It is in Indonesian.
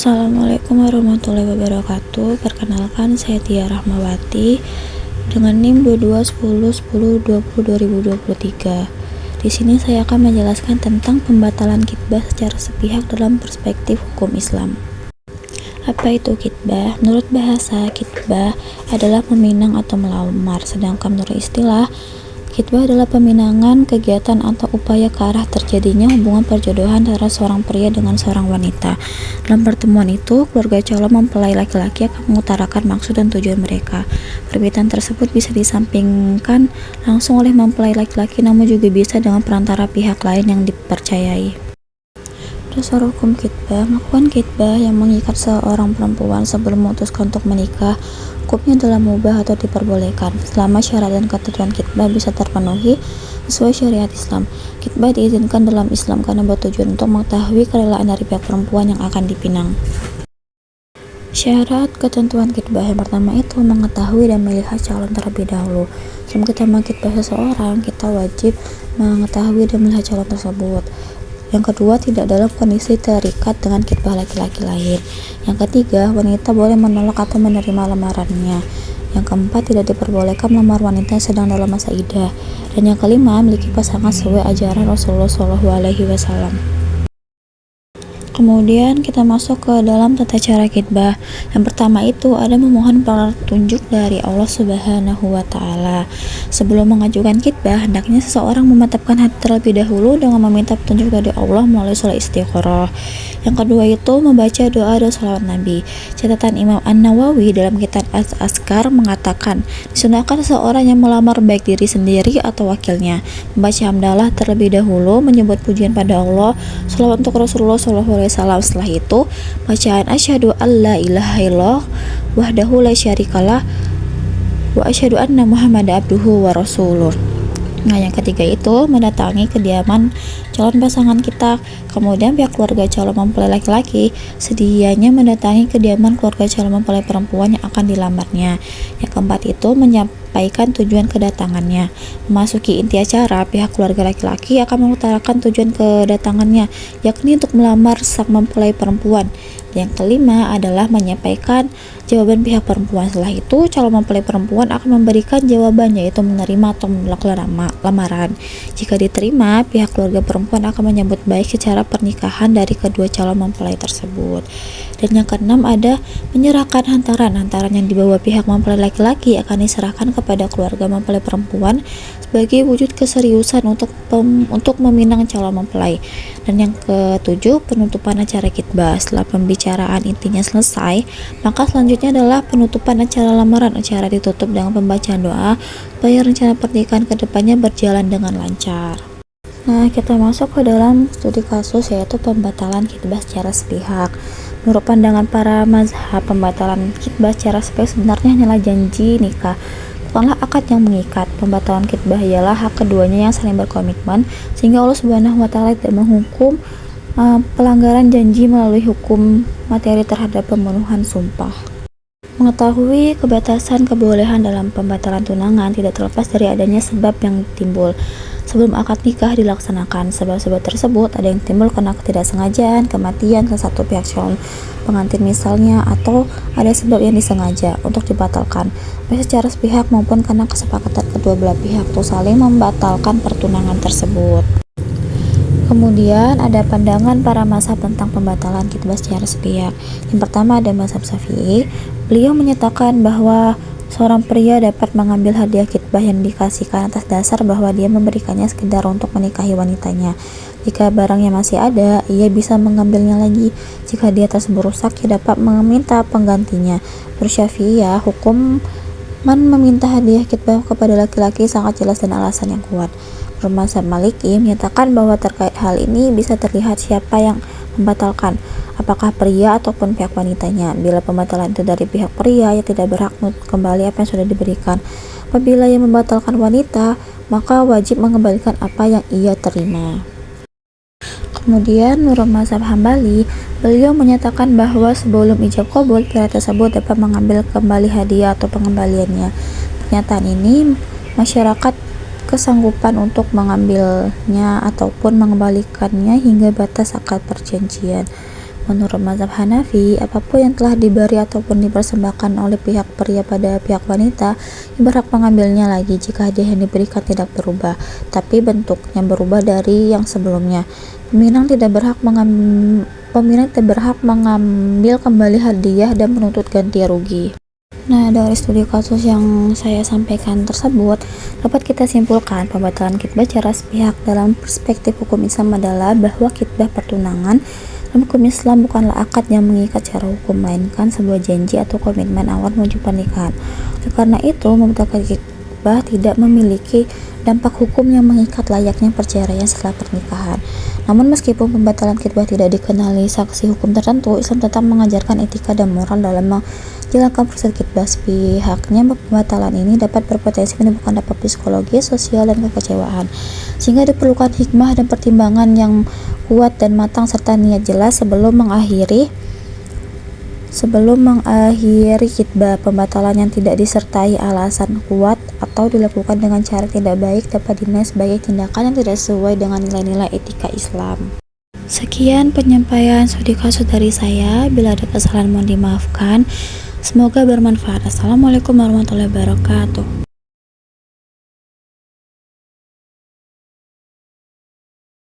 Assalamualaikum warahmatullahi wabarakatuh. Perkenalkan, saya Tia Rahmawati dengan NIM 221010202023. Di sini saya akan menjelaskan tentang pembatalan khitbah secara sepihak dalam perspektif hukum Islam. Apa itu khitbah? Menurut bahasa, khitbah adalah meminang atau melamar, sedangkan menurut istilah, khitbah adalah peminangan, kegiatan atau upaya ke arah terjadinya hubungan perjodohan antara seorang pria dengan seorang wanita. Dalam pertemuan itu, keluarga calon mempelai laki-laki akan mengutarakan maksud dan tujuan mereka. Permintaan tersebut bisa disampaikan langsung oleh mempelai laki-laki, namun juga bisa dengan perantara pihak lain yang dipercayai. Dasar hukum khitbah: melakukan khitbah yang mengikat seorang perempuan sebelum memutuskan untuk menikah, hukumnya adalah mubah atau diperbolehkan, selama syarat dan ketentuan khitbah bisa terpenuhi sesuai syariat Islam. Khitbah diizinkan dalam Islam karena bertujuan untuk mengetahui kerelaan dari pihak perempuan yang akan dipinang. Syarat ketentuan khitbah: yang pertama itu mengetahui dan melihat calon terlebih dahulu. Sebelum kita mengkhitbah seseorang, kita wajib mengetahui dan melihat calon tersebut. Yang kedua, tidak dalam kondisi terikat dengan khitbah laki-laki lain. Yang ketiga, wanita boleh menolak atau menerima lamarannya. Yang keempat, tidak diperbolehkan melamar wanita yang sedang dalam masa iddah. Dan yang kelima, memiliki pasangan sesuai ajaran Rasulullah SAW. Kemudian kita masuk ke dalam tata cara khitbah. Yang pertama itu ada memohon petunjuk dari Allah Subhanahu wa Ta'ala. Sebelum mengajukan khitbah, hendaknya seseorang mematapkan hati terlebih dahulu dengan meminta petunjuk dari Allah melalui sholat istikharah. Yang kedua itu membaca doa dan sholawat Nabi. Catatan Imam An-Nawawi dalam kitab Al-Azkar mengatakan, disunahkan seseorang yang melamar baik diri sendiri atau wakilnya membaca hamdalah terlebih dahulu, menyebut pujian pada Allah, sholawat untuk Rasulullah SAW. Setelah itu bacaan asyhadu alla ilaha illallah wahdahu la syarikalah wa asyhadu anna muhammadan abduhu wa rasuluh. Nah, yang ketiga itu mendatangi kediaman calon pasangan kita. Kemudian pihak keluarga calon mempelai laki-laki sedianya mendatangi kediaman keluarga calon mempelai perempuan yang akan dilamarnya. Yang keempat itu menyampaikan tujuan kedatangannya. Memasuki inti acara, pihak keluarga laki-laki akan mengutarakan tujuan kedatangannya, yakni untuk melamar sang mempelai perempuan. Yang kelima adalah menyampaikan jawaban pihak perempuan. Setelah itu, calon mempelai perempuan akan memberikan jawaban, yaitu menerima atau menolak lamaran. Jika diterima, pihak keluarga perempuan akan menyambut baik secara pernikahan dari kedua calon mempelai tersebut. Dan yang keenam ada menyerahkan hantaran. Hantaran yang dibawa pihak mempelai laki-laki akan diserahkan kepada keluarga mempelai perempuan sebagai wujud keseriusan untuk meminang calon mempelai. Dan yang ketujuh, penutupan acara khitbah. Setelah pembicaraan intinya selesai, maka selanjutnya adalah penutupan acara lamaran. Acara ditutup dengan pembacaan doa supaya rencana pernikahan kedepannya berjalan dengan lancar. Nah, kita masuk ke dalam studi kasus, yaitu pembatalan khitbah secara sepihak. Menurut pandangan para mazhab, pembatalan khitbah secara sepihak sebenarnya hanyalah janji nikah, bukanlah akad yang mengikat. Pembatalan khitbah ialah hak keduanya yang saling berkomitmen, sehingga Allah Subhanahu wa Ta'ala tidak menghukum pelanggaran janji melalui hukum materi terhadap pembunuhan sumpah. Mengetahui kebatasan kebolehan dalam pembatalan tunangan tidak terlepas dari adanya sebab yang timbul sebelum akad nikah dilaksanakan. Sebab-sebab tersebut ada yang timbul karena ketidaksengajaan, kematian salah satu pihak calon pengantin misalnya, atau ada sebab yang disengaja untuk dibatalkan, baik secara sepihak maupun karena kesepakatan kedua belah pihak untuk saling membatalkan pertunangan tersebut. Kemudian ada pandangan para mazhab tentang pembatalan khitbah secara sepihak. Yang pertama ada mazhab Syafi'i. Beliau menyatakan bahwa seorang pria dapat mengambil hadiah khitbah yang dikasihkan atas dasar bahwa dia memberikannya sekedar untuk menikahi wanitanya. Jika barangnya masih ada, ia bisa mengambilnya lagi. Jika dia tersebut rusak, ia dapat meminta penggantinya. Bersyafi'iyah, hukum meminta hadiah khitbah kepada laki-laki sangat jelas dan alasan yang kuat. Mazhab Maliki menyatakan bahwa terkait hal ini bisa terlihat siapa yang membatalkan, apakah pria ataupun pihak wanitanya. Bila pembatalan itu dari pihak pria, ia tidak berhak kembali apa yang sudah diberikan. Apabila yang membatalkan wanita, maka wajib mengembalikan apa yang ia terima. Kemudian menurut mazhab Hambali, beliau menyatakan bahwa sebelum ijab qabul, pria tersebut dapat mengambil kembali hadiah atau pengembaliannya. Pernyataan ini masyarakat kesanggupan untuk mengambilnya ataupun mengembalikannya hingga batas akad perjanjian. Menurut mazhab Hanafi, apapun yang telah diberi ataupun dipersembahkan oleh pihak pria pada pihak wanita, yang berhak mengambilnya lagi jika hadiah yang diberikan tidak berubah, tapi bentuknya berubah dari yang sebelumnya. Peminang tidak berhak mengambil kembali hadiah dan menuntut ganti rugi. Nah, dari studi kasus yang saya sampaikan tersebut, dapat kita simpulkan pembatalan khitbah secara sepihak dalam perspektif hukum Islam adalah bahwa khitbah pertunangan dalam hukum Islam bukanlah akad yang mengikat secara hukum, melainkan sebuah janji atau komitmen awal menuju pernikahan. Oleh karena itu, membatalkan khitbah tidak memiliki dampak hukum yang mengikat layaknya perceraian setelah pernikahan. Namun meskipun pembatalan khitbah tidak dikenali saksi hukum tertentu, Islam tetap mengajarkan etika dan moral dalam menjalankan proses khitbah. Pihaknya pembatalan ini dapat berpotensi menimbulkan dampak psikologis, sosial, dan kekecewaan, sehingga diperlukan hikmah dan pertimbangan yang kuat dan matang serta niat jelas sebelum mengakhiri khitbah. Pembatalan yang tidak disertai alasan kuat atau dilakukan dengan cara tidak baik dapat dinilai sebagai tindakan yang tidak sesuai dengan nilai-nilai etika Islam. Sekian penyampaian studi kasus dari saya. Bila ada kesalahan mohon dimaafkan. Semoga bermanfaat. Assalamualaikum warahmatullahi wabarakatuh.